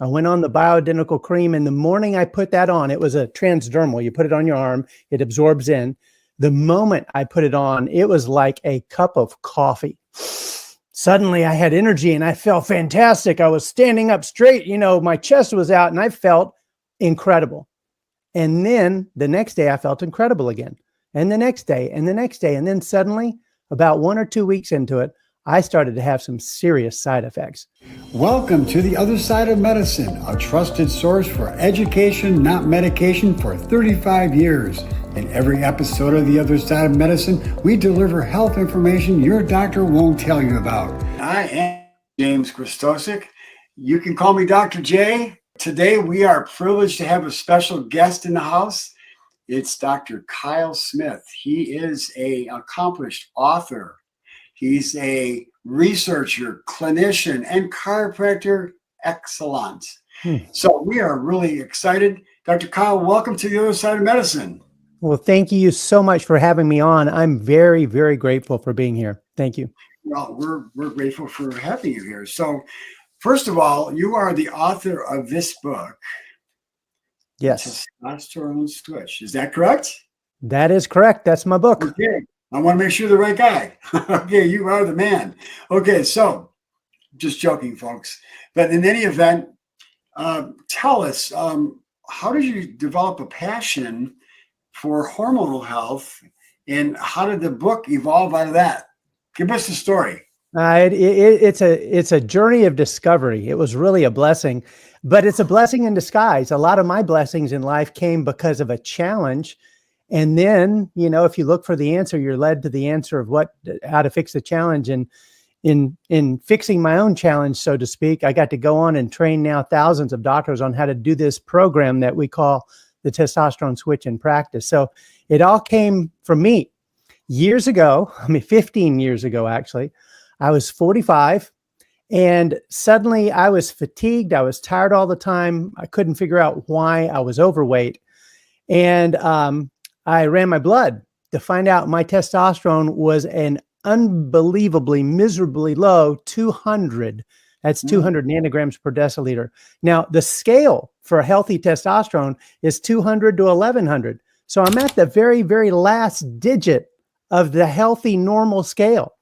I went on the bioidentical cream, and the morning I put that on, it was a transdermal. You put it on your arm, it absorbs in. The moment I put it on, it was like a cup of coffee. Suddenly I had energy and I felt fantastic. I was standing up straight, my chest was out and I felt incredible. And then the next day I felt incredible again. And the next day and the next day. And then suddenly, about 1 or 2 weeks into it, I started to have some serious side effects. Welcome to The Other Side of Medicine, a trusted source for education, not medication, for 35 years. In every episode of The Other Side of Medicine, we deliver health information your doctor won't tell you about. I am James Krystosik. You can call me Dr. J. Today, we are privileged to have a special guest in the house. It's Dr. Kyl Smith. He is an accomplished author. He's a researcher, clinician, and chiropractor excellence. So we are really excited. Dr. Kyl, welcome to The Other Side of Medicine. Well, thank you so much for having me on. I'm very, very grateful for being here. Thank you. Well, we're grateful for having you here. So first of all, you are the author of this book. Yes. Testosterone Switch. Is that correct? That is correct. That's my book. Okay. I want to make sure the right guy. Okay, you are the man. Okay, so just joking, folks. But in any event, tell us, how did you develop a passion for hormonal health, and how did the book evolve out of that? Give us the story. It's a journey of discovery. It was really a blessing, but it's a blessing in disguise. A lot of my blessings in life came because of a challenge. And then, if you look for the answer, you're led to the answer of how to fix the challenge. And in fixing my own challenge, so to speak, I got to go on and train now thousands of doctors on how to do this program that we call the testosterone switch in practice. So it all came from me years ago. 15 years ago, actually. I was 45 and suddenly I was fatigued. I was tired all the time. I couldn't figure out why I was overweight. And, I ran my blood to find out my testosterone was an unbelievably, miserably low 200. That's 200 nanograms per deciliter. Now, the scale for a healthy testosterone is 200 to 1100. So I'm at the very, very last digit of the healthy, normal scale.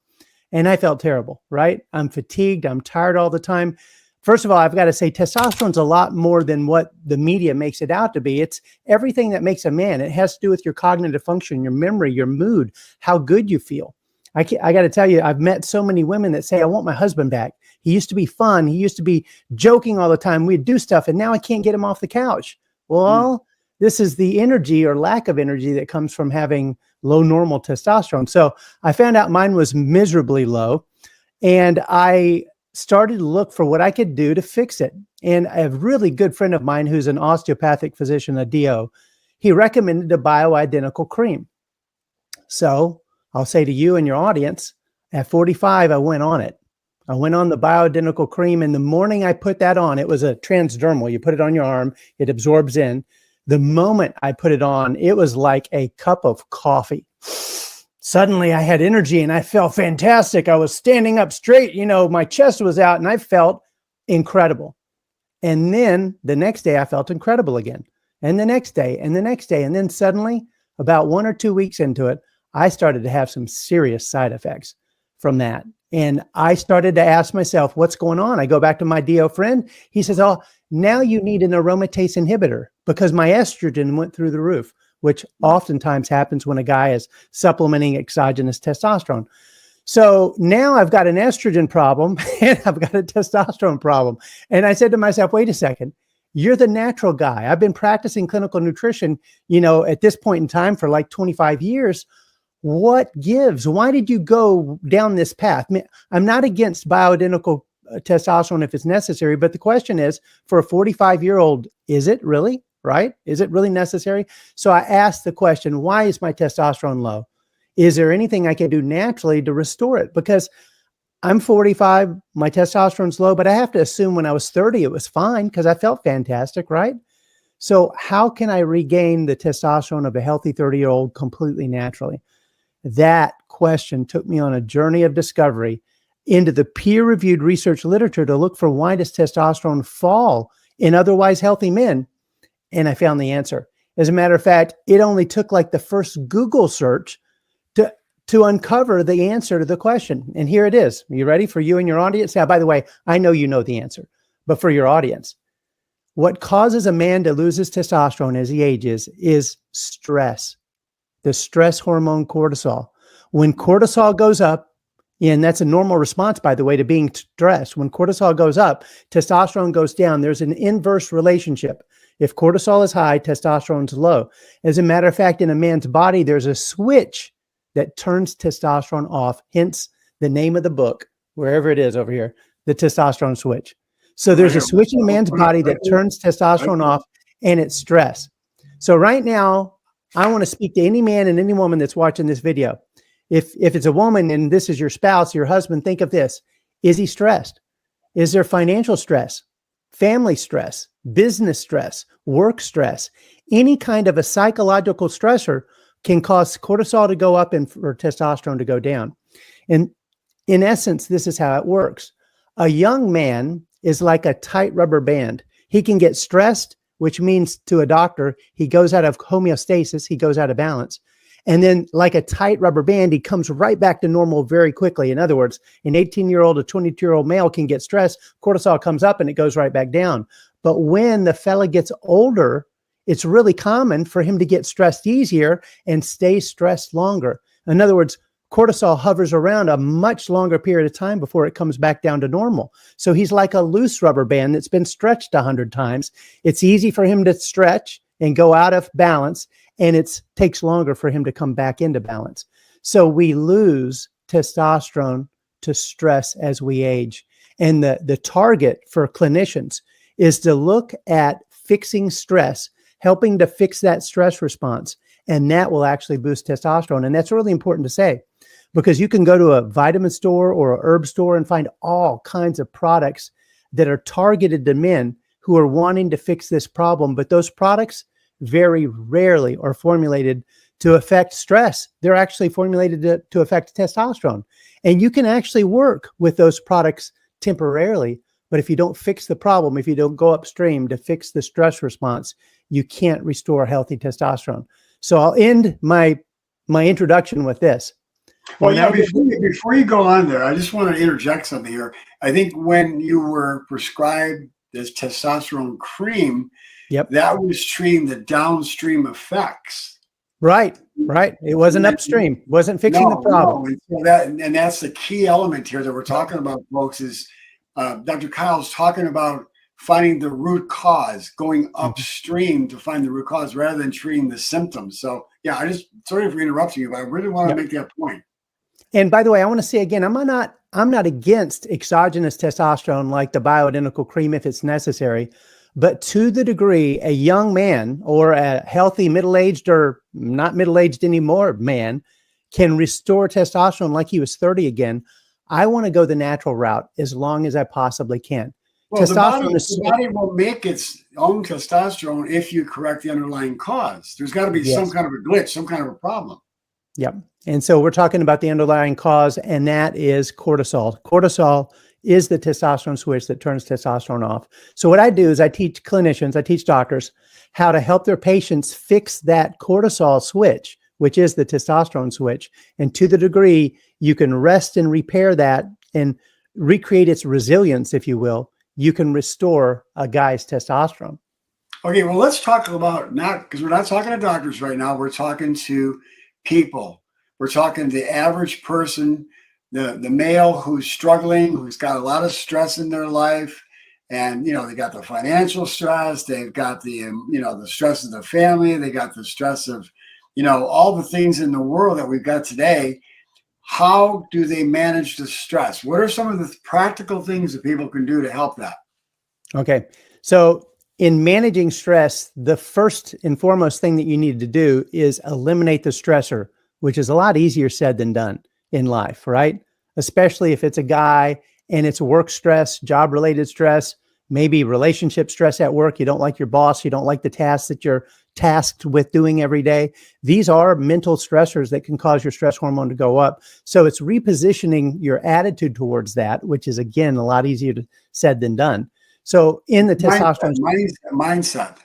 And I felt terrible, right? I'm fatigued. I'm tired all the time. First of all, I've got to say testosterone's a lot more than what the media makes it out to be. It's everything that makes a man. It has to do with your cognitive function, your memory, your mood, how good you feel. I got to tell you, I've met so many women that say, I want my husband back. He used to be fun. He used to be joking all the time. We'd do stuff, and now I can't get him off the couch. Well, this is the energy or lack of energy that comes from having low normal testosterone. So I found out mine was miserably low, and I started to look for what I could do to fix it. And a really good friend of mine who's an osteopathic physician, a DO, he recommended a bioidentical cream. So I'll say to you and your audience, at 45, I went on it. I went on the bioidentical cream, and the morning I put that on, it was a transdermal. You put it on your arm, it absorbs in. The moment I put it on, it was like a cup of coffee. Suddenly I had energy and I felt fantastic. I was standing up straight, my chest was out and I felt incredible. And then the next day I felt incredible again. And the next day and the next day. And then suddenly, about 1 or 2 weeks into it, I started to have some serious side effects from that. And I started to ask myself, what's going on? I go back to my DO friend. He says, oh, now you need an aromatase inhibitor because my estrogen went through the roof, which oftentimes happens when a guy is supplementing exogenous testosterone. So now I've got an estrogen problem and I've got a testosterone problem. And I said to myself, wait a second, you're the natural guy. I've been practicing clinical nutrition, at this point in time for like 25 years. What gives? Why did you go down this path? I'm not against bioidentical testosterone if it's necessary, but the question is, for a 45-year-old, is it really? Right? Is it really necessary? So I asked the question, why is my testosterone low? Is there anything I can do naturally to restore it? Because I'm 45, my testosterone's low, but I have to assume when I was 30, it was fine because I felt fantastic, right? So how can I regain the testosterone of a healthy 30-year-old completely naturally? That question took me on a journey of discovery into the peer-reviewed research literature to look for why does testosterone fall in otherwise healthy men? And I found the answer. As a matter of fact, it only took like the first Google search to uncover the answer to the question. And here it is. Are you ready for you and your audience? Now, by the way, I know you know the answer, but for your audience, what causes a man to lose his testosterone as he ages is stress, the stress hormone cortisol. When cortisol goes up, and that's a normal response, by the way, to being stressed. When cortisol goes up, testosterone goes down. There's an inverse relationship. If cortisol is high, testosterone's low. As a matter of fact, in a man's body, there's a switch that turns testosterone off, hence the name of the book, wherever it is over here, the testosterone switch. So there's a switch in a man's body that turns testosterone off, and it's stress. So right now, I want to speak to any man and any woman that's watching this video. If it's a woman and this is your spouse, your husband, think of this. Is he stressed? Is there financial stress, family stress, business stress, work stress? Any kind of a psychological stressor can cause cortisol to go up and for testosterone to go down. And in essence, this is how it works. A young man is like a tight rubber band. He can get stressed, which means to a doctor, he goes out of homeostasis, he goes out of balance. And then like a tight rubber band, he comes right back to normal very quickly. In other words, an 18-year-old, a 22-year-old male can get stressed, cortisol comes up and it goes right back down. But when the fella gets older, it's really common for him to get stressed easier and stay stressed longer. In other words, cortisol hovers around a much longer period of time before it comes back down to normal. So he's like a loose rubber band that's been stretched 100 times. It's easy for him to stretch and go out of balance, and it takes longer for him to come back into balance. So we lose testosterone to stress as we age. And the target for clinicians is to look at fixing stress, helping to fix that stress response. And that will actually boost testosterone. And that's really important to say, because you can go to a vitamin store or a herb store and find all kinds of products that are targeted to men who are wanting to fix this problem. But those products very rarely are formulated to affect stress. They're actually formulated to affect testosterone. And you can actually work with those products temporarily, but if you don't fix the problem, if you don't go upstream to fix the stress response, you can't restore healthy testosterone. So I'll end my introduction with this. Well, yeah, before you go on there, I just want to interject something here. I think when you were prescribed this testosterone cream, yep, that was treating the downstream effects. Right. It wasn't upstream, wasn't fixing the problem. No. And that's the key element here that we're talking about, folks, is Dr. Kyl's talking about finding the root cause, going upstream to find the root cause rather than treating the symptoms. So yeah, sorry for interrupting you, but I really want to make that point. And by the way, I want to say again, I'm not against exogenous testosterone like the bioidentical cream if it's necessary, but to the degree a young man or a healthy middle-aged or not middle-aged anymore man can restore testosterone like he was 30 again, I want to go the natural route as long as I possibly can. Well, the body will make its own testosterone if you correct the underlying cause. There's got to be some kind of a glitch, some kind of a problem. Yep. And so we're talking about the underlying cause, and that is cortisol. Cortisol is the testosterone switch that turns testosterone off. So what I do is I teach clinicians, I teach doctors how to help their patients fix that cortisol switch, which is the testosterone switch. And to the degree you can rest and repair that and recreate its resilience, if you will, you can restore a guy's testosterone. Okay, well, let's talk about because we're not talking to doctors right now. We're talking to people. We're talking to the average person, the male who's struggling, who's got a lot of stress in their life. And, they got the financial stress. They've got the, the stress of the family. They got the stress of, all the things in the world that we've got today. How do they manage the stress? What are some of the practical things that people can do to help that? Okay. So in managing stress, the first and foremost thing that you need to do is eliminate the stressor, which is a lot easier said than done in life, right? Especially if it's a guy and it's work stress, job-related stress, maybe relationship stress at work. You don't like your boss. You don't like the tasks that you're tasked with doing every day. These are mental stressors that can cause your stress hormone to go up. So it's repositioning your attitude towards that, which is, again, a lot easier said than done. So in the testosterone mindset.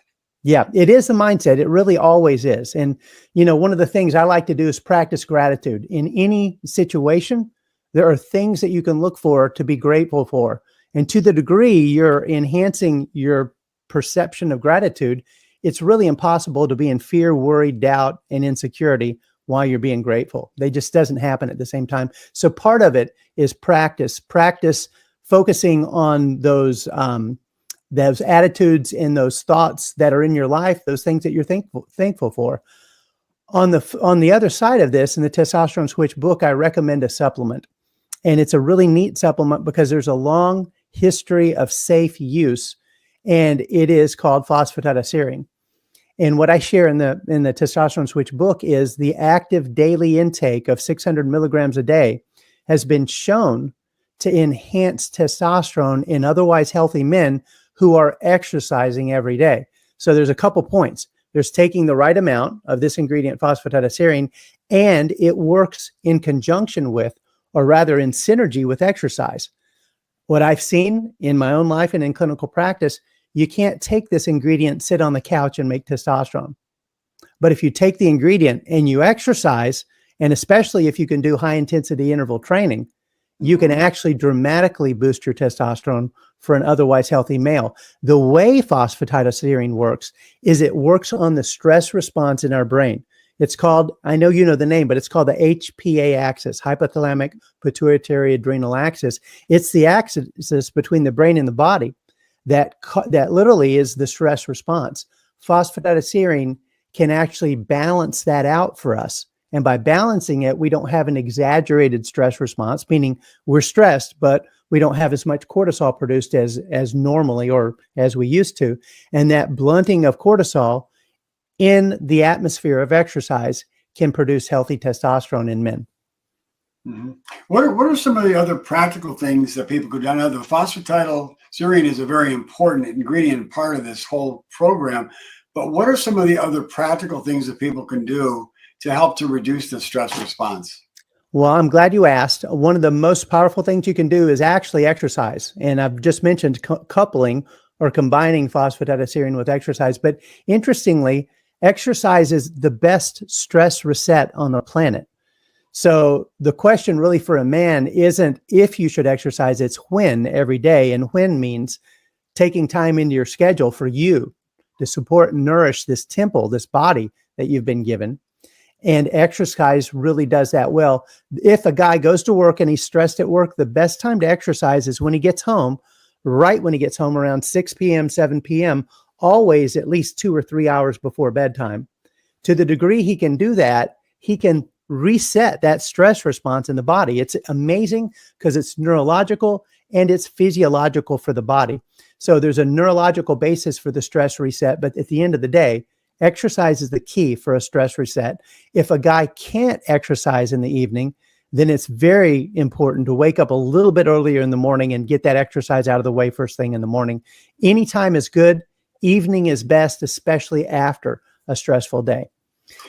Yeah, it is the mindset. It really always is. And, one of the things I like to do is practice gratitude. In any situation, there are things that you can look for to be grateful for. And to the degree you're enhancing your perception of gratitude, it's really impossible to be in fear, worry, doubt, and insecurity while you're being grateful. They just doesn't happen at the same time. So part of it is practice focusing on those attitudes and those thoughts that are in your life, those things that you're thankful for. On the other side of this, in the Testosterone Switch book, I recommend a supplement. And it's a really neat supplement because there's a long history of safe use, and it is called phosphatidylserine. And what I share in the Testosterone Switch book is the active daily intake of 600 milligrams a day has been shown to enhance testosterone in otherwise healthy men who are exercising every day. So there's a couple points. There's taking the right amount of this ingredient, phosphatidylserine, and it works in conjunction with, or rather in synergy with, exercise. What I've seen in my own life and in clinical practice, you can't take this ingredient, sit on the couch, and make testosterone. But if you take the ingredient and you exercise, and especially if you can do high intensity interval training, you can actually dramatically boost your testosterone for an otherwise healthy male. The way phosphatidylserine works is it works on the stress response in our brain. It's called, I know you know the name, but it's called the HPA axis, hypothalamic pituitary adrenal axis. It's the axis between the brain and the body that literally is the stress response. Phosphatidylserine can actually balance that out for us. And by balancing it, we don't have an exaggerated stress response, meaning we're stressed, but we don't have as much cortisol produced as normally or as we used to. And that blunting of cortisol in the atmosphere of exercise can produce healthy testosterone in men. Mm-hmm. What are some of the other practical things that people could do? I know the phosphatidylserine is a very important ingredient and part of this whole program, but what are some of the other practical things that people can do to help to reduce the stress response? Well, I'm glad you asked. One of the most powerful things you can do is actually exercise. And I've just mentioned coupling or combining phosphatidylserine with exercise. But interestingly, exercise is the best stress reset on the planet. So the question really for a man isn't if you should exercise, it's when every day. And when means taking time into your schedule for you to support and nourish this temple, this body that you've been given. And exercise really does that well. If a guy goes to work and he's stressed at work, the best time to exercise is when he gets home, right when he gets home around 6 p.m., 7 p.m., always at least 2 or 3 hours before bedtime. To the degree he can do that, he can reset that stress response in the body. It's amazing because it's neurological and it's physiological for the body. So there's a neurological basis for the stress reset, but at the end of the day, exercise is the key for a stress reset. If a guy can't exercise in the evening, then it's very important to wake up a little bit earlier in the morning and get that exercise out of the way first thing in the morning. Anytime is good. Evening is best, especially after a stressful day.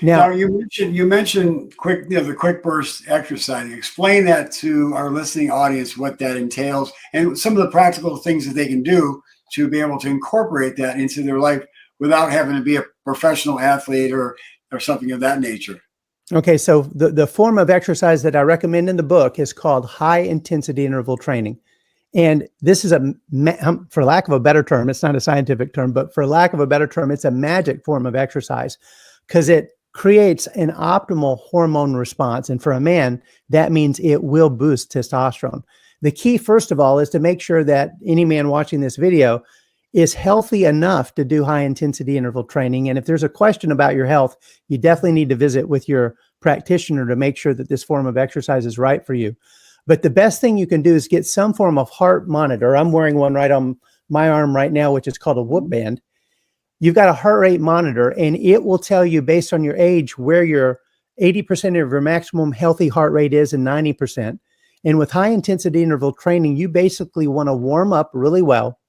Now you mentioned the quick burst exercise. Explain that to our listening audience, what that entails and some of the practical things that they can do to be able to incorporate that into their life without having to be a professional athlete or something of that nature. Okay, so the form of exercise that I recommend in the book is called high intensity interval training. And this is for lack of a better term, it's not a scientific term, but for lack of a better term, it's a magic form of exercise because it creates an optimal hormone response. And for a man, that means it will boost testosterone. The key, first of all, is to make sure that any man watching this video is healthy enough to do high intensity interval training. And if there's a question about your health, you definitely need to visit with your practitioner to make sure that this form of exercise is right for you. But the best thing you can do is get some form of heart monitor. I'm wearing one right on my arm right now, which is called a Whoop band. You've got a heart rate monitor, and it will tell you based on your age where your 80% of your maximum healthy heart rate is and 90%. And with high intensity interval training, you basically want to warm up really well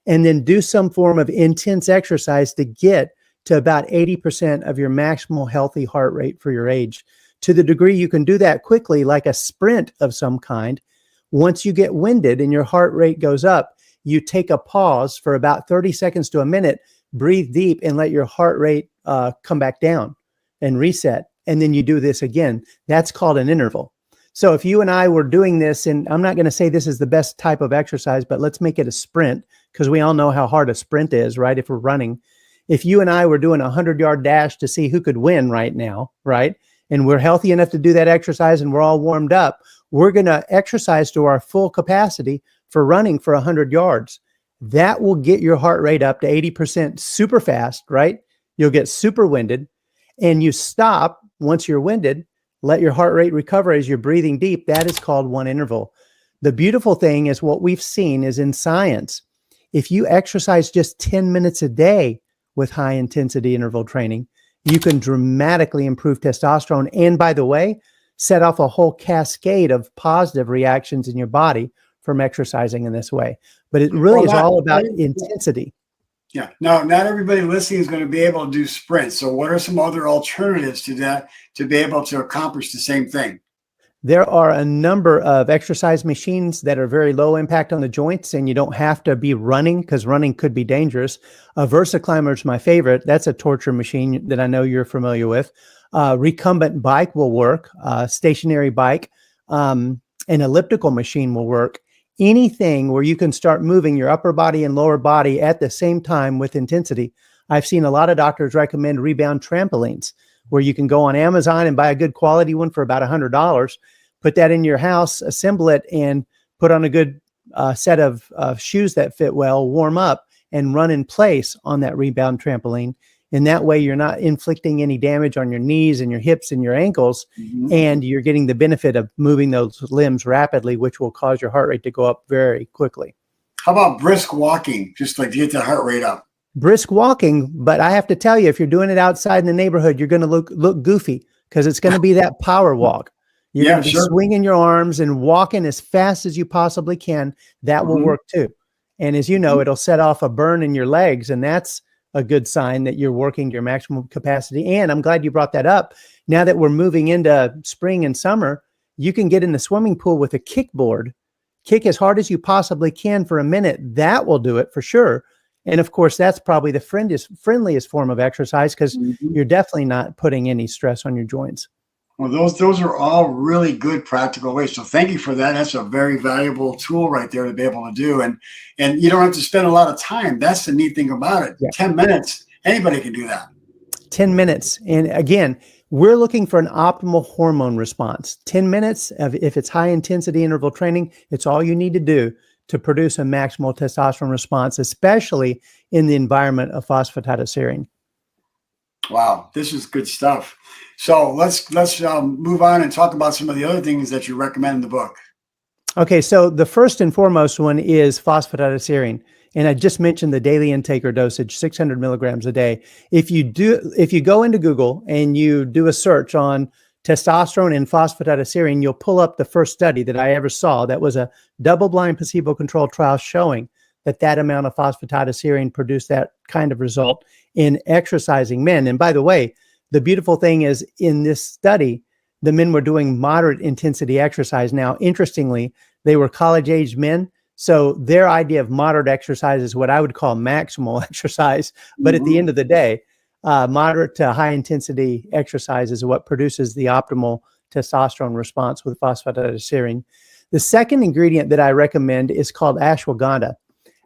and then do some form of intense exercise to get to about 80% of your maximal healthy heart rate for your age. To the degree you can do that quickly, like a sprint of some kind, once you get winded and your heart rate goes up, you take a pause for about 30 seconds to a minute, breathe deep, and let your heart rate come back down and reset. And then you do this again. That's called an interval. So if you and I were doing this, and I'm not going to say this is the best type of exercise, but let's make it a sprint, because we all know how hard a sprint is, right? If we're running, if you and I were doing a 100-yard dash to see who could win right now, right? And we're healthy enough to do that exercise and we're all warmed up, we're going to exercise to our full capacity for running for 100 yards. That will get your heart rate up to 80% super fast, right? You'll get super winded, and you stop once you're winded, let your heart rate recover as you're breathing deep. That is called one interval. The beautiful thing is what we've seen is in science, if you exercise just 10 minutes a day with high intensity interval training, you can dramatically improve testosterone. And by the way, set off a whole cascade of positive reactions in your body from exercising in this way. But it really is all about intensity. Yeah. Now, not everybody listening is going to be able to do sprints. So what are some other alternatives to that to be able to accomplish the same thing? There are a number of exercise machines that are very low impact on the joints, and you don't have to be running, because running could be dangerous. A VersaClimber is my favorite. That's a torture machine that I know you're familiar with. Recumbent bike will work. Stationary bike, an elliptical machine will work. Anything where you can start moving your upper body and lower body at the same time with intensity. I've seen a lot of doctors recommend rebound trampolines, where you can go on Amazon and buy a good quality one for about $100, put that in your house, assemble it, and put on a good set of shoes that fit well, warm up, and run in place on that rebound trampoline. And that way you're not inflicting any damage on your knees and your hips and your ankles, and you're getting the benefit of moving those limbs rapidly, which will cause your heart rate to go up very quickly. How about brisk walking, just like to get the heart rate up? Brisk walking, but I have to tell you, if you're doing it outside in the neighborhood, you're going to look goofy, because it's going to be that power walk. You're going to be swinging your arms and walking as fast as you possibly can. That will work too. And as you know, it'll set off a burn in your legs, and that's a good sign that you're working your maximum capacity. And I'm glad you brought that up. Now that we're moving into spring and summer, you can get in the swimming pool with a kickboard, kick as hard as you possibly can for a minute. That will do it for sure. And of course, that's probably the friendliest form of exercise, because you're definitely not putting any stress on your joints. Well, those are all really good practical ways. So thank you for that. That's a very valuable tool right there to be able to do. And you don't have to spend a lot of time. That's the neat thing about it. Yeah. 10 minutes, anybody can do that. 10 minutes. And again, we're looking for an optimal hormone response. 10 minutes, if it's high intensity interval training, it's all you need to do to produce a maximal testosterone response, especially in the environment of phosphatidylserine. Wow, this is good stuff. So let's move on and talk about some of the other things that you recommend in the book. Okay, so the first and foremost one is phosphatidylserine. And I just mentioned the daily intake or dosage, 600 milligrams a day. If you go into Google and you do a search on testosterone and phosphatidylserine, you'll pull up the first study that I ever saw. That was a double-blind placebo-controlled trial showing that amount of phosphatidylserine produced that kind of result in exercising men. And by the way, the beautiful thing is, in this study, the men were doing moderate intensity exercise. Now, interestingly, they were college-aged men. So their idea of moderate exercise is what I would call maximal exercise. But at the end of the day, moderate to high intensity exercise is what produces the optimal testosterone response with phosphatidylserine. The second ingredient that I recommend is called ashwagandha.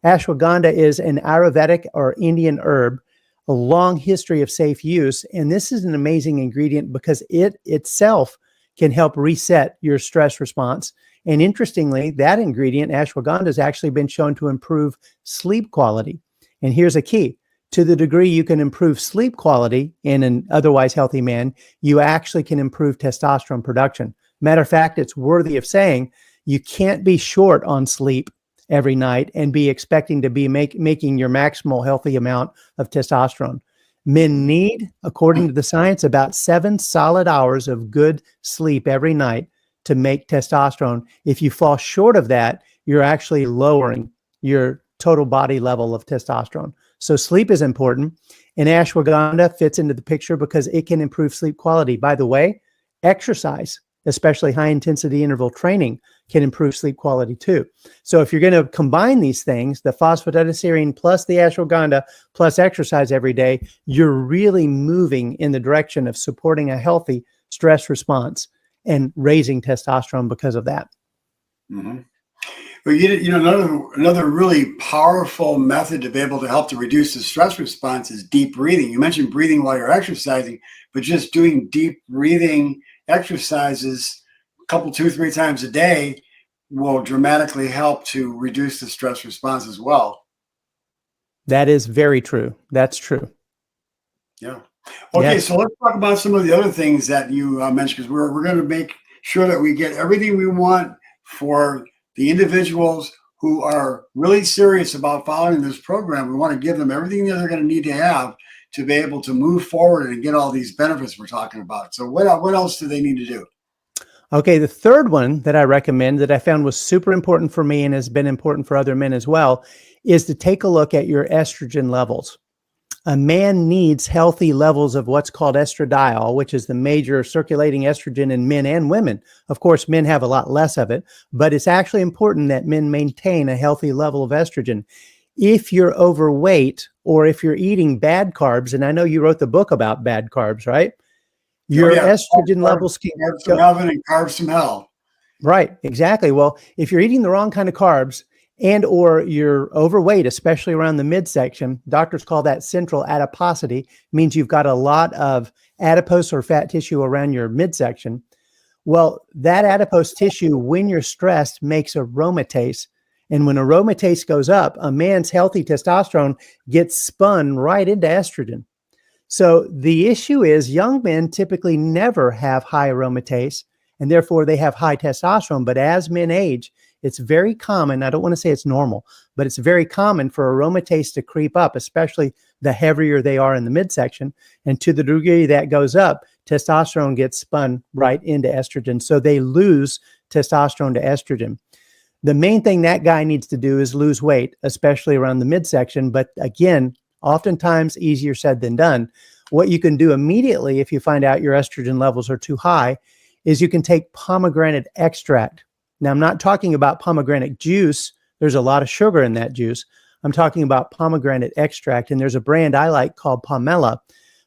Ashwagandha is an Ayurvedic or Indian herb, a long history of safe use. And this is an amazing ingredient because it itself can help reset your stress response. And interestingly, that ingredient, ashwagandha, has actually been shown to improve sleep quality. And here's a key. To the degree you can improve sleep quality in an otherwise healthy man, you actually can improve testosterone production. Matter of fact, it's worthy of saying you can't be short on sleep every night and be expecting to be making your maximal healthy amount of testosterone. Men need, according to the science, about 7 solid hours of good sleep every night to make testosterone. If you fall short of that, you're actually lowering your total body level of testosterone. So sleep is important, and ashwagandha fits into the picture because it can improve sleep quality. By the way, exercise especially high intensity interval training, can improve sleep quality too. So if you're going to combine these things, the phosphatidylserine plus the ashwagandha plus exercise every day, you're really moving in the direction of supporting a healthy stress response and raising testosterone because of that. Mm-hmm. Well, another really powerful method to be able to help to reduce the stress response is deep breathing. You mentioned breathing while you're exercising, but just doing deep breathing exercises a couple, 2-3 times a day will dramatically help to reduce the stress response as well. That is very true. That's true. Yeah. Okay, Yes. so let's talk about some of the other things that you mentioned, because we're going to make sure that we get everything we want for the individuals who are really serious about following this program. We want to give them everything that they're going to need to have to be able to move forward and get all these benefits we're talking about. So what else do they need to do? Okay, the third one that I recommend that I found was super important for me and has been important for other men as well is to take a look at your estrogen levels. A man needs healthy levels of what's called estradiol, which is the major circulating estrogen in men and women. Of course, men have a lot less of it, but it's actually important that men maintain a healthy level of estrogen. If you're overweight or if you're eating bad carbs, and I know you wrote the book about bad carbs, right? Your estrogen levels can carbs from heaven and carbs from hell. Right, exactly. Well, if you're eating the wrong kind of carbs and or you're overweight, especially around the midsection, doctors call that central adiposity, means you've got a lot of adipose or fat tissue around your midsection. Well, that adipose tissue, when you're stressed, makes aromatase. And when aromatase goes up, a man's healthy testosterone gets spun right into estrogen. So the issue is young men typically never have high aromatase, and therefore they have high testosterone. But as men age, it's very common. I don't want to say it's normal, but it's very common for aromatase to creep up, especially the heavier they are in the midsection. And to the degree that goes up, testosterone gets spun right into estrogen. So they lose testosterone to estrogen. The main thing that guy needs to do is lose weight, especially around the midsection. But again, oftentimes easier said than done. What you can do immediately if you find out your estrogen levels are too high is you can take pomegranate extract. Now, I'm not talking about pomegranate juice. There's a lot of sugar in that juice. I'm talking about pomegranate extract. And there's a brand I like called Pomelo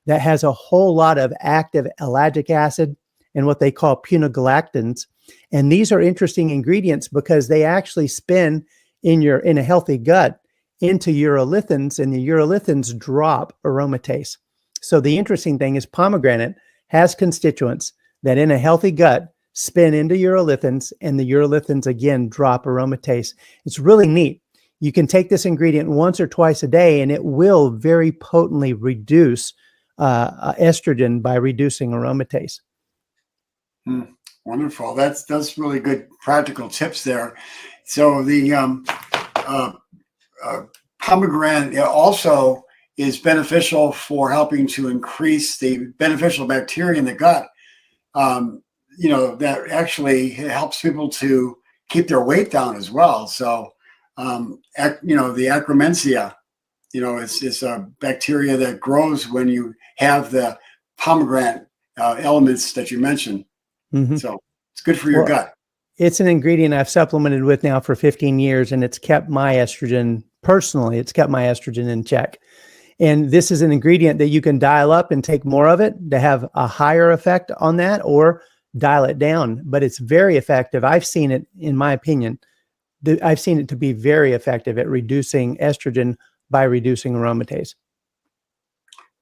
that has a whole lot of active ellagic acid and what they call punogalactans. And these are interesting ingredients because they actually spin in a healthy gut into urolithins, and the urolithins drop aromatase. So the interesting thing is pomegranate has constituents that in a healthy gut spin into urolithins, and the urolithins again drop aromatase. It's really neat. You can take this ingredient once or twice a day, and it will very potently reduce estrogen by reducing aromatase. Wonderful. That's really good practical tips there. So the pomegranate also is beneficial for helping to increase the beneficial bacteria in the gut. That actually helps people to keep their weight down as well. So, the Akkermansia, it's a bacteria that grows when you have the pomegranate elements that you mentioned. Mm-hmm. So it's good for your gut. It's an ingredient I've supplemented with now for 15 years, and it's kept my estrogen, personally, it's kept my estrogen in check. And this is an ingredient that you can dial up and take more of it to have a higher effect on that, or dial it down. But it's very effective. I've seen it, in my opinion, I've seen it to be very effective at reducing estrogen by reducing aromatase.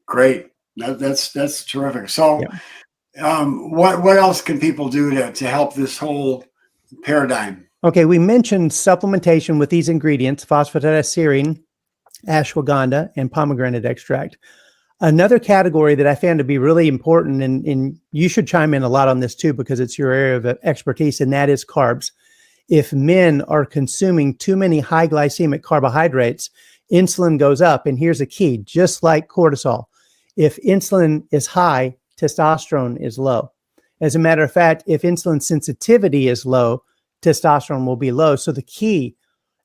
Great. That's terrific. So what else can people do to help this whole paradigm? Okay, we mentioned supplementation with these ingredients, phosphatidylserine, ashwagandha, and pomegranate extract. Another category that I found to be really important, and you should chime in a lot on this too, because it's your area of expertise, and that is carbs. If men are consuming too many high glycemic carbohydrates, insulin goes up. And here's a key, just like cortisol. If insulin is high, testosterone is low. As a matter of fact, if insulin sensitivity is low, testosterone will be low. So the key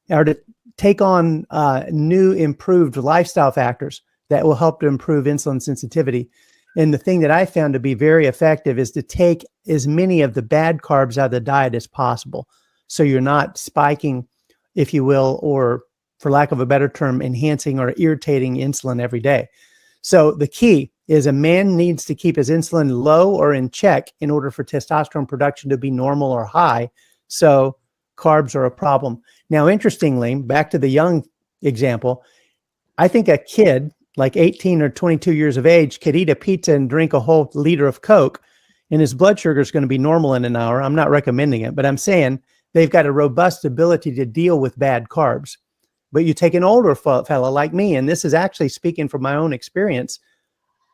are to take on new improved lifestyle factors that will help to improve insulin sensitivity. And the thing that I found to be very effective is to take as many of the bad carbs out of the diet as possible. So you're not spiking, if you will, or for lack of a better term, enhancing or irritating insulin every day. So the key is a man needs to keep his insulin low or in check in order for testosterone production to be normal or high. So carbs are a problem. Now, interestingly, back to the young example, I think a kid like 18 or 22 years of age could eat a pizza and drink a whole liter of Coke, and his blood sugar is going to be normal in an hour. I'm not recommending it, but I'm saying they've got a robust ability to deal with bad carbs. But you take an older fella like me, and this is actually speaking from my own experience,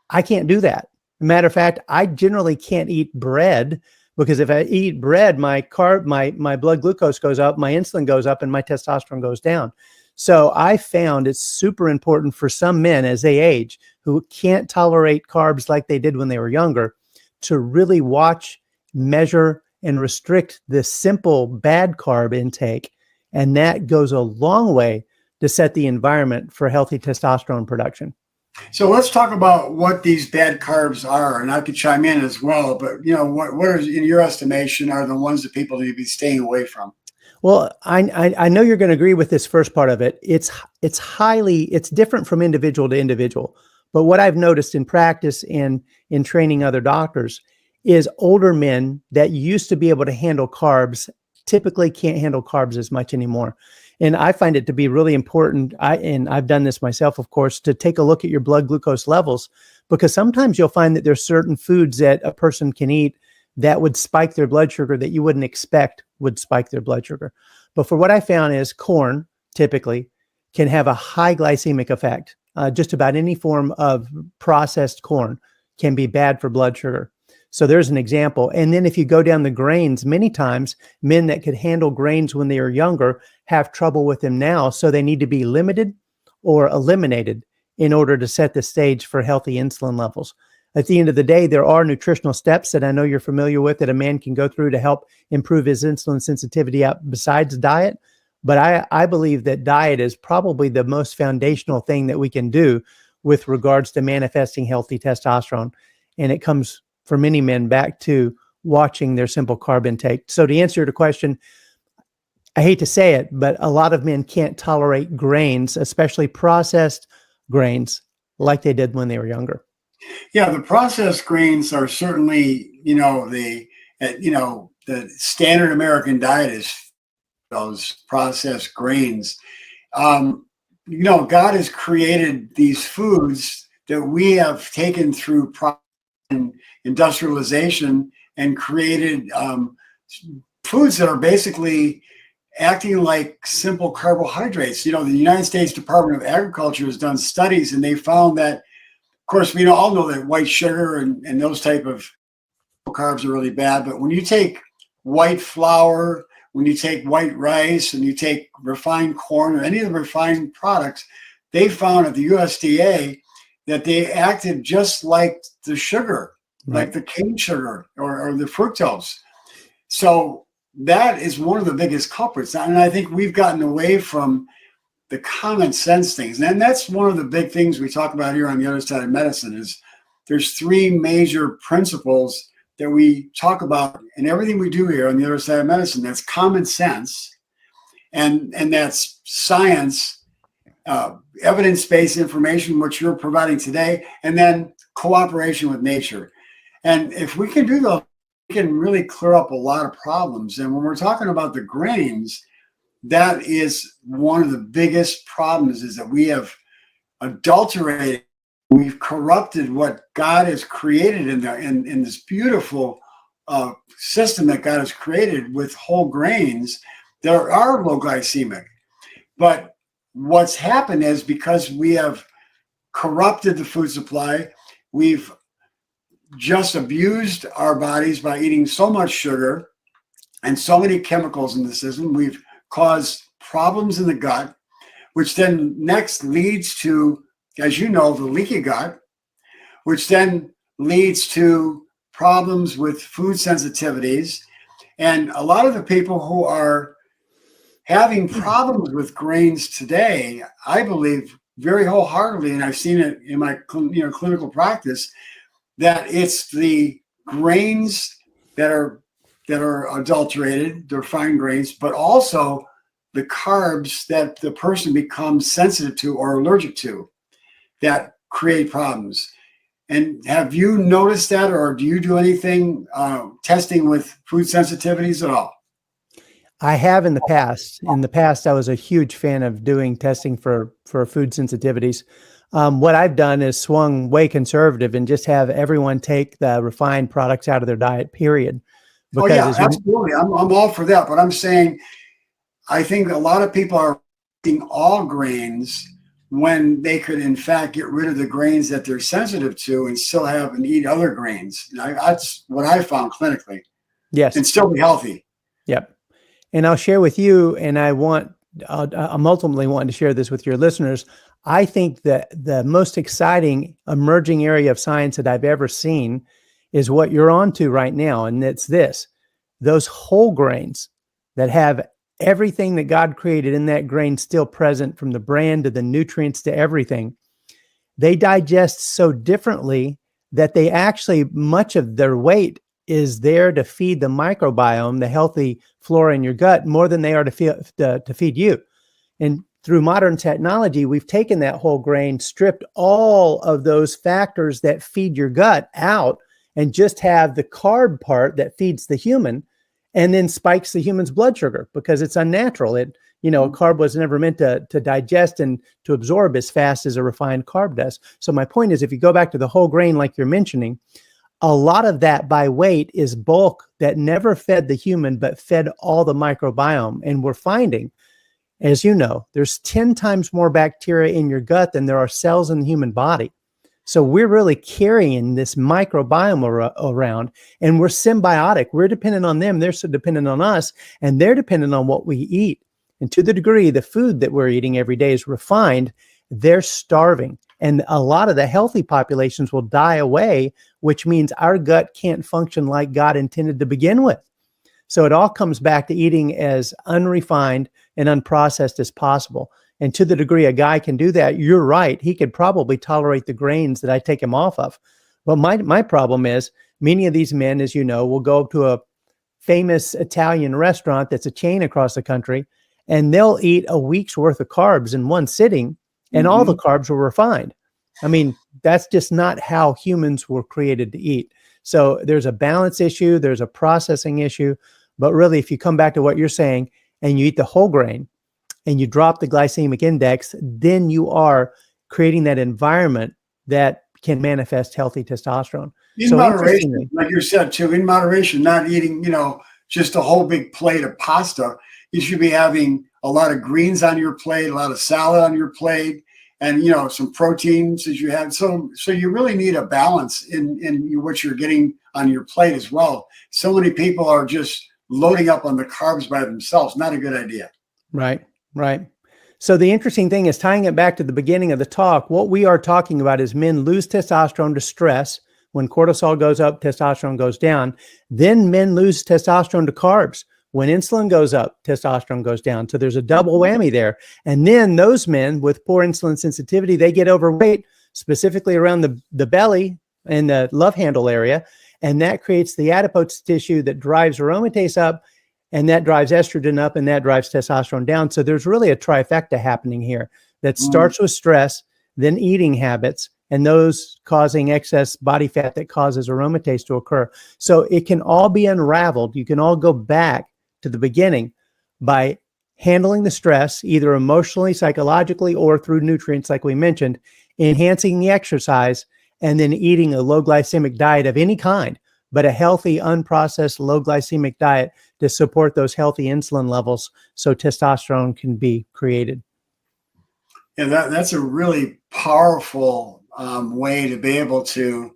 I can't do that. Matter of fact, I generally can't eat bread because if I eat bread, my blood glucose goes up, my insulin goes up, and my testosterone goes down. So I found it's super important for some men as they age who can't tolerate carbs like they did when they were younger to really watch, measure, and restrict the simple bad carb intake. And that goes a long way to set the environment for healthy testosterone production. So let's talk about what these bad carbs are, and I could chime in as well. But what are, in your estimation, are the ones that people need to be staying away from? Well, I know you're going to agree with this first part of it. It's different from individual to individual. But what I've noticed in practice and in training other doctors is older men that used to be able to handle carbs typically can't handle carbs as much anymore. And I find it to be really important, and I've done this myself, of course, to take a look at your blood glucose levels, because sometimes you'll find that there's certain foods that a person can eat that would spike their blood sugar that you wouldn't expect would spike their blood sugar. But for what I found is corn typically can have a high glycemic effect. Just about any form of processed corn can be bad for blood sugar. So there's an example. And then if you go down the grains, many times men that could handle grains when they were younger have trouble with them now. So they need to be limited or eliminated in order to set the stage for healthy insulin levels. At the end of the day, there are nutritional steps that I know you're familiar with that a man can go through to help improve his insulin sensitivity out besides diet. But I believe that diet is probably the most foundational thing that we can do with regards to manifesting healthy testosterone. And it comes for many men back to watching their simple carb intake. So to answer your question, I hate to say it, but a lot of men can't tolerate grains, especially processed grains, like they did when they were younger. Yeah, the processed grains are certainly, the standard American diet is those processed grains. God has created these foods that we have taken through industrialization and created foods that are basically acting like simple carbohydrates. The United States Department of Agriculture has done studies, and they found that, of course, we all know that white sugar and those type of carbs are really bad. But when you take white flour, when you take white rice, and you take refined corn or any of the refined products, they found at the USDA that they acted just like the sugar, Right. like the cane sugar or the fructose. So that is one of the biggest culprits. And I think we've gotten away from the common sense things. And that's one of the big things we talk about here on the other side of medicine is there's three major principles that we talk about in everything we do here on the other side of medicine. That's common sense, and that's science, evidence-based information, which you're providing today, and then cooperation with nature. And if we can do those, we can really clear up a lot of problems. And when we're talking about the grains, that is one of the biggest problems, is that we have adulterated, we've corrupted what God has created in this beautiful system that God has created with whole grains that are low glycemic. But what's happened is because we have corrupted the food supply, we've just abused our bodies by eating so much sugar and so many chemicals in the system. We've caused problems in the gut, which then next leads to, as you know, the leaky gut, which then leads to problems with food sensitivities. And a lot of the people who are having problems with grains today, I believe very wholeheartedly, and I've seen it in my clinical practice, that it's the grains that are adulterated, they're fine grains, but also the carbs that the person becomes sensitive to or allergic to that create problems. And have you noticed that, or do you do anything testing with food sensitivities at all? I have in the past. In the past, I was a huge fan of doing testing for food sensitivities. What I've done is swung way conservative and just have everyone take the refined products out of their diet, period. Oh Because yeah, absolutely. I'm all for that. But I'm saying I think a lot of people are eating all grains when they could, in fact, get rid of the grains that they're sensitive to and still have and eat other grains. That's what I found clinically, yes, and still be healthy. yep. And I'll share with you, and I'm ultimately wanting to share this with your listeners. I think that the most exciting emerging area of science that I've ever seen is what you're onto right now. And it's this: those whole grains that have everything that God created in that grain still present, from the bran to the nutrients to everything. They digest so differently that they actually, much of their weight is there to feed the microbiome, the healthy flora in your gut, more than they are to feed you. And through modern technology, we've taken that whole grain, stripped all of those factors that feed your gut out, and just have the carb part that feeds the human, and then spikes the human's blood sugar because it's unnatural. A carb was never meant to digest and to absorb as fast as a refined carb does. So my point is, if you go back to the whole grain, like you're mentioning, a lot of that by weight is bulk that never fed the human, but fed all the microbiome. And we're finding, as you know, there's 10 times more bacteria in your gut than there are cells in the human body. So we're really carrying this microbiome around, and we're symbiotic. We're dependent on them. They're so dependent on us, and they're dependent on what we eat. And to the degree the food that we're eating every day is refined, they're starving. And a lot of the healthy populations will die away, which means our gut can't function like God intended to begin with. So it all comes back to eating as unrefined and unprocessed as possible. And to the degree a guy can do that, you're right, he could probably tolerate the grains that I take him off of. But my problem is, many of these men, as you know, will go up to a famous Italian restaurant that's a chain across the country, and they'll eat a week's worth of carbs in one sitting, and all the carbs were refined. I mean, that's just not how humans were created to eat. So there's a balance issue, there's a processing issue, but really, if you come back to what you're saying and you eat the whole grain and you drop the glycemic index, then you are creating that environment that can manifest healthy testosterone. In moderation, like you said too, in moderation, not eating, just a whole big plate of pasta. You should be having a lot of greens on your plate, a lot of salad on your plate, and some proteins as you have. So you really need a balance in what you're getting on your plate as well. So many people are just loading up on the carbs by themselves. Not a good idea. Right. So the interesting thing is, tying it back to the beginning of the talk, what we are talking about is men lose testosterone to stress. When cortisol goes up, testosterone goes down. Then men lose testosterone to carbs. When insulin goes up, testosterone goes down. So there's a double whammy there. And then those men with poor insulin sensitivity, they get overweight, specifically around the belly and the love handle area. And that creates the adipose tissue that drives aromatase up, and that drives estrogen up, and that drives testosterone down. So there's really a trifecta happening here that starts with stress, then eating habits, and those causing excess body fat that causes aromatase to occur. So it can all be unraveled. You can all go back to the beginning by handling the stress, either emotionally, psychologically, or through nutrients, like we mentioned, enhancing the exercise, and then eating a low glycemic diet of any kind, but a healthy, unprocessed, low glycemic diet to support those healthy insulin levels so testosterone can be created. Yeah, that's a really powerful way to be able to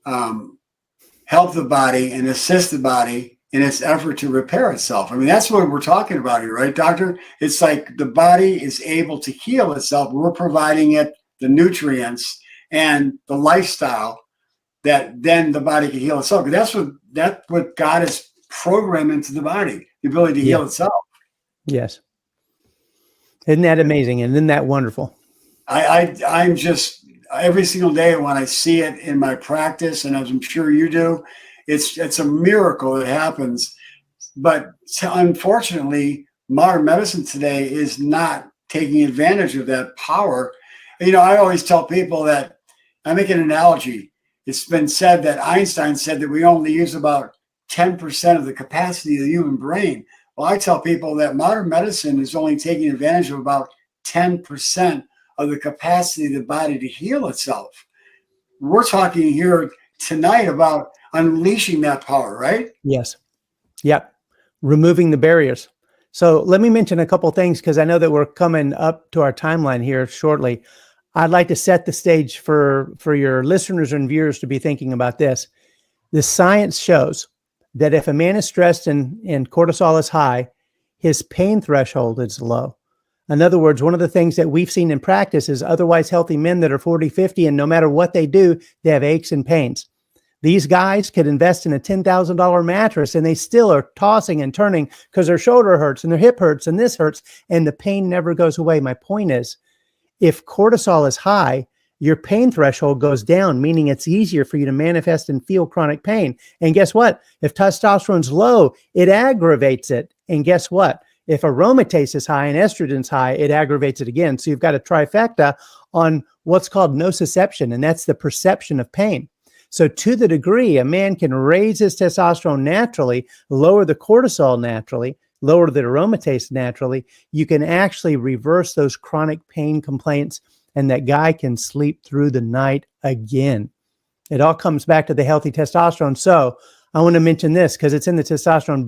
help the body and assist the body in its effort to repair itself. I mean, that's what we're talking about here, right, doctor? It's like the body is able to heal itself. We're providing it the nutrients and the lifestyle that then the body can heal itself. That's what God has programmed into the body, the ability to heal itself. Yes. Isn't that amazing? And isn't that wonderful? I'm just every single day when I see it in my practice, and as I'm sure you do, it's a miracle that happens. But unfortunately, modern medicine today is not taking advantage of that power. I always tell people that I make an analogy. It's been said that Einstein said that we only use about 10% of the capacity of the human brain. Well, I tell people that modern medicine is only taking advantage of about 10% of the capacity of the body to heal itself. We're talking here tonight about unleashing that power, right? Yes. Yep. Removing the barriers. So let me mention a couple things because I know that we're coming up to our timeline here shortly. I'd like to set the stage for your listeners and viewers to be thinking about this. The science shows that if a man is stressed and cortisol is high, his pain threshold is low. In other words, one of the things that we've seen in practice is otherwise healthy men that are 40, 50, and no matter what they do, they have aches and pains. These guys could invest in a $10,000 mattress and they still are tossing and turning because their shoulder hurts and their hip hurts and this hurts and the pain never goes away. My point is, if cortisol is high, your pain threshold goes down, meaning it's easier for you to manifest and feel chronic pain. And guess what? If testosterone's low, it aggravates it. And guess what? If aromatase is high and estrogen's high, it aggravates it again. So you've got a trifecta on what's called nociception, and that's the perception of pain. So to the degree a man can raise his testosterone naturally, lower the cortisol naturally, lower the aromatase naturally, you can actually reverse those chronic pain complaints, and that guy can sleep through the night again. It all comes back to the healthy testosterone. So I want to mention this because it's in the testosterone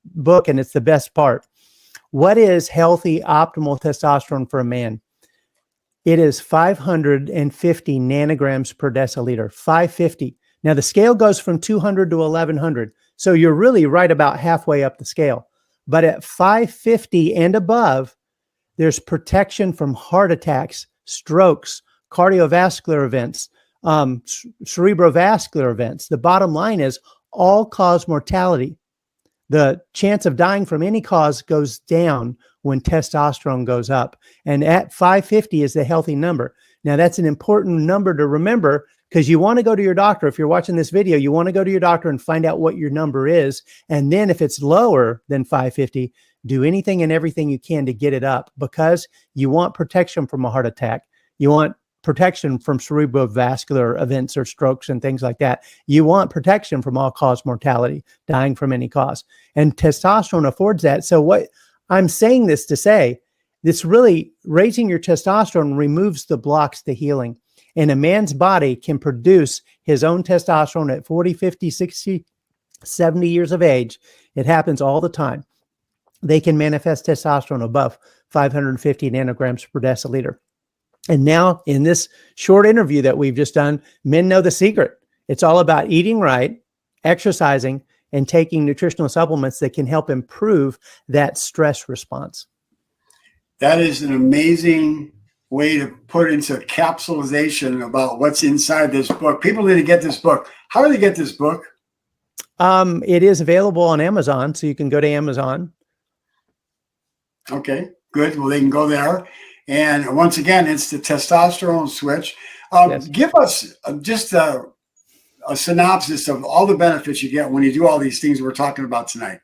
book and it's the best part. What is healthy, optimal testosterone for a man? It is 550 nanograms per deciliter, 550. Now the scale goes from 200 to 1100. So you're really right about halfway up the scale. But at 550 and above, there's protection from heart attacks, strokes, cardiovascular events, cerebrovascular events. The bottom line is all-cause mortality. The chance of dying from any cause goes down when testosterone goes up. And at 550 is the healthy number. Now, that's an important number to remember because you want to go to your doctor. If you're watching this video, you want to go to your doctor and find out what your number is. And then if it's lower than 550, do anything and everything you can to get it up because you want protection from a heart attack. You want protection from cerebrovascular events or strokes and things like that. You want protection from all-cause mortality, dying from any cause. And testosterone affords that. So what I'm saying this to say, this really raising your testosterone removes the blocks to healing. And a man's body can produce his own testosterone at 40, 50, 60, 70 years of age. It happens all the time. They can manifest testosterone above 550 nanograms per deciliter. And now in this short interview that we've just done, men know the secret. It's all about eating right, exercising, and taking nutritional supplements that can help improve that stress response. That is an amazing way to put into capsulization about what's inside this book. People need to get this book. How do they get this book? It is available on Amazon, so you can go to Amazon. Okay, good. Well, they can go there. And once again, it's the Testosterone Switch. Yes. Give us just a synopsis of all the benefits you get when you do all these things we're talking about tonight.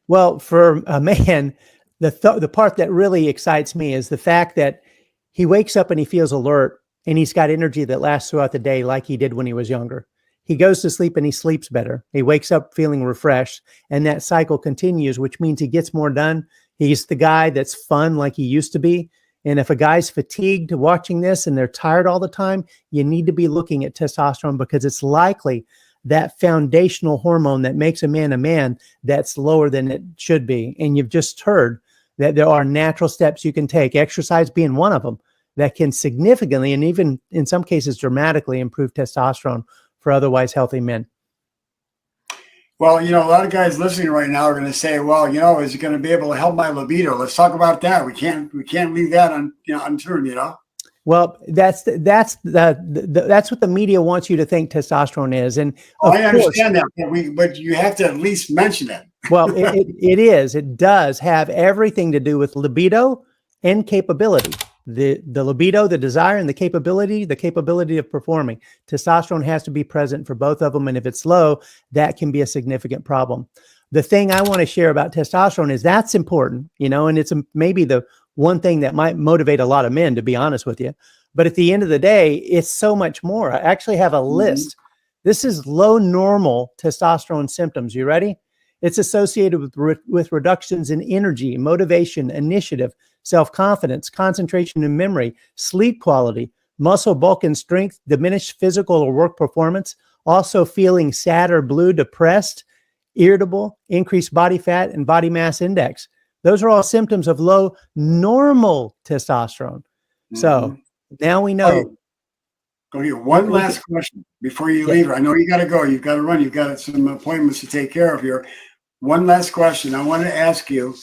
Well, for a man, the part that really excites me is the fact that he wakes up and he feels alert and he's got energy that lasts throughout the day like he did when he was younger. He goes to sleep and he sleeps better. He wakes up feeling refreshed, and that cycle continues, which means he gets more done. He's the guy that's fun like he used to be. And if a guy's fatigued watching this and they're tired all the time, you need to be looking at testosterone because it's likely that foundational hormone that makes a man that's lower than it should be. And you've just heard that there are natural steps you can take, exercise being one of them, that can significantly and even in some cases dramatically improve testosterone for otherwise healthy men. Well, a lot of guys listening right now are going to say, well, is it going to be able to help my libido? Let's talk about that. We can't leave that unturned, Well, that's what the media wants you to think testosterone is. And I understand that, but you have to at least mention it. Well, it does have everything to do with libido and capability. the libido, the desire, and the capability of performing. Testosterone has to be present for both of them. And if it's low, that can be a significant problem. The thing I want to share about testosterone is that's important, and it's maybe the one thing that might motivate a lot of men, to be honest with you. But at the end of the day, it's so much more. I actually have a list. This is low normal testosterone symptoms. You ready? It's associated with reductions in energy, motivation, initiative, self-confidence, concentration and memory, sleep quality, muscle bulk and strength, diminished physical or work performance, also feeling sad or blue, depressed, irritable, increased body fat, and body mass index. Those are all symptoms of low normal testosterone. So now we know. Go here. One last question before you leave. I know you got to go. You've got to run. You've got some appointments to take care of here. One last question. I want to ask you,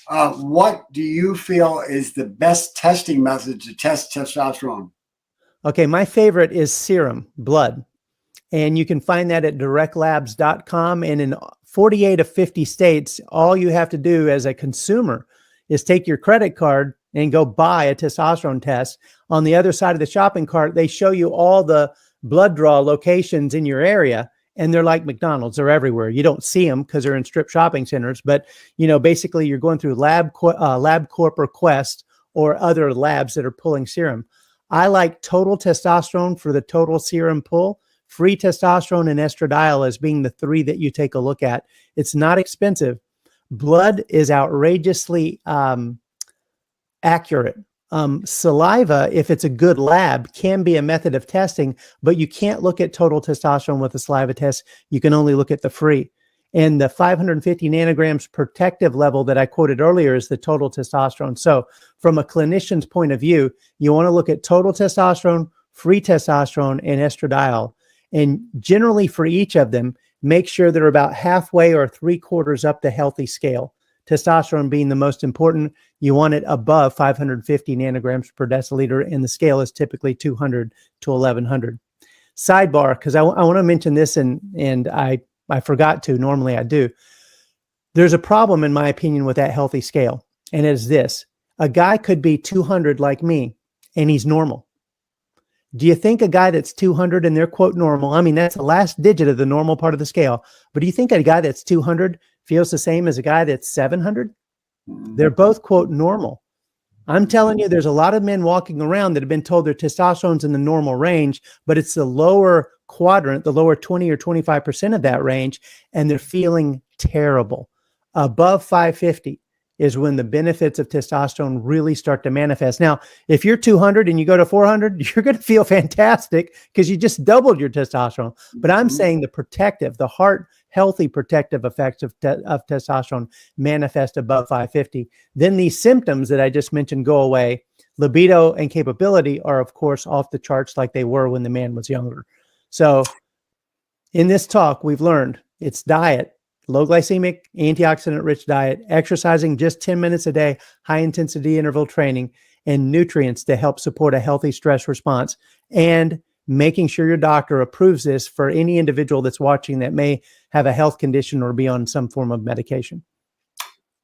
what do you feel is the best testing method to test testosterone? Okay, my favorite is serum, blood. And you can find that at directlabs.com. And in 48 of 50 states, all you have to do as a consumer is take your credit card and go buy a testosterone test. On the other side of the shopping cart, they show you all the blood draw locations in your area. And they're like McDonald's. They're everywhere. You don't see them because they're in strip shopping centers. But, basically you're going through LabCorp or Quest or other labs that are pulling serum. I like total testosterone for the total serum pull. Free testosterone and estradiol as being the three that you take a look at. It's not expensive. Blood is outrageously accurate. Saliva, if it's a good lab, can be a method of testing, but you can't look at total testosterone with a saliva test. You can only look at the free. And the 550 nanograms protective level that I quoted earlier is the total testosterone. So from a clinician's point of view, you want to look at total testosterone, free testosterone, and estradiol. And generally for each of them, make sure they're about halfway or 3/4 up the healthy scale. Testosterone being the most important, you want it above 550 nanograms per deciliter, and the scale is typically 200 to 1100. Sidebar, because I want to mention this, and I forgot to, normally I do. There's a problem, in my opinion, with that healthy scale, and it is this. A guy could be 200 like me, and he's normal. Do you think a guy that's 200 and they're quote normal, I mean, that's the last digit of the normal part of the scale, but do you think a guy that's 200 feels the same as a guy that's 700? They're both quote normal. I'm telling you, there's a lot of men walking around that have been told their testosterone's in the normal range, but it's the lower quadrant, the lower 20 or 25% of that range, and they're feeling terrible. Above 550 is when the benefits of testosterone really start to manifest. Now, if you're 200 and you go to 400, you're going to feel fantastic because you just doubled your testosterone. But I'm saying the heart healthy protective effects of testosterone manifest above 550. Then these symptoms that I just mentioned go away. Libido and capability are, of course, off the charts like they were when the man was younger. So in this talk, we've learned it's diet, low glycemic, antioxidant-rich diet, exercising just 10 minutes a day, high-intensity interval training, and nutrients to help support a healthy stress response, and making sure your doctor approves this for any individual that's watching that may have a health condition or be on some form of medication.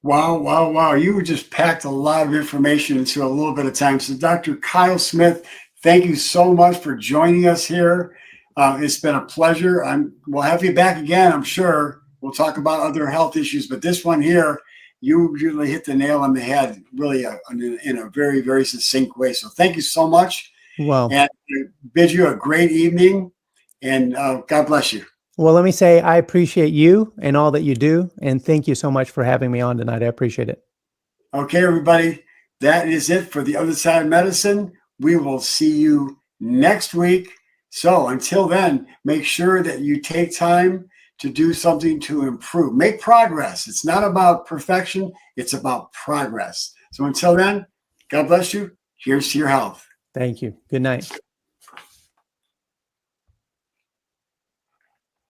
Wow, wow, wow. You just packed a lot of information into a little bit of time. So Dr. Kyl Smith, thank you so much for joining us here. It's been a pleasure. We'll have you back again, I'm sure. We'll talk about other health issues, but this one here, you really hit the nail on the head, really in a very, very succinct way. So thank you so much. Wow. And I bid you a great evening, and God bless you. Well, let me say I appreciate you and all that you do, and thank you so much for having me on tonight. I appreciate it. Okay, everybody, that is it for The Other Side of Medicine. We will see you next week. So until then, make sure that you take time to do something to improve. Make progress. It's not about perfection. It's about progress. So until then, God bless you. Here's to your health. Thank you. Good night.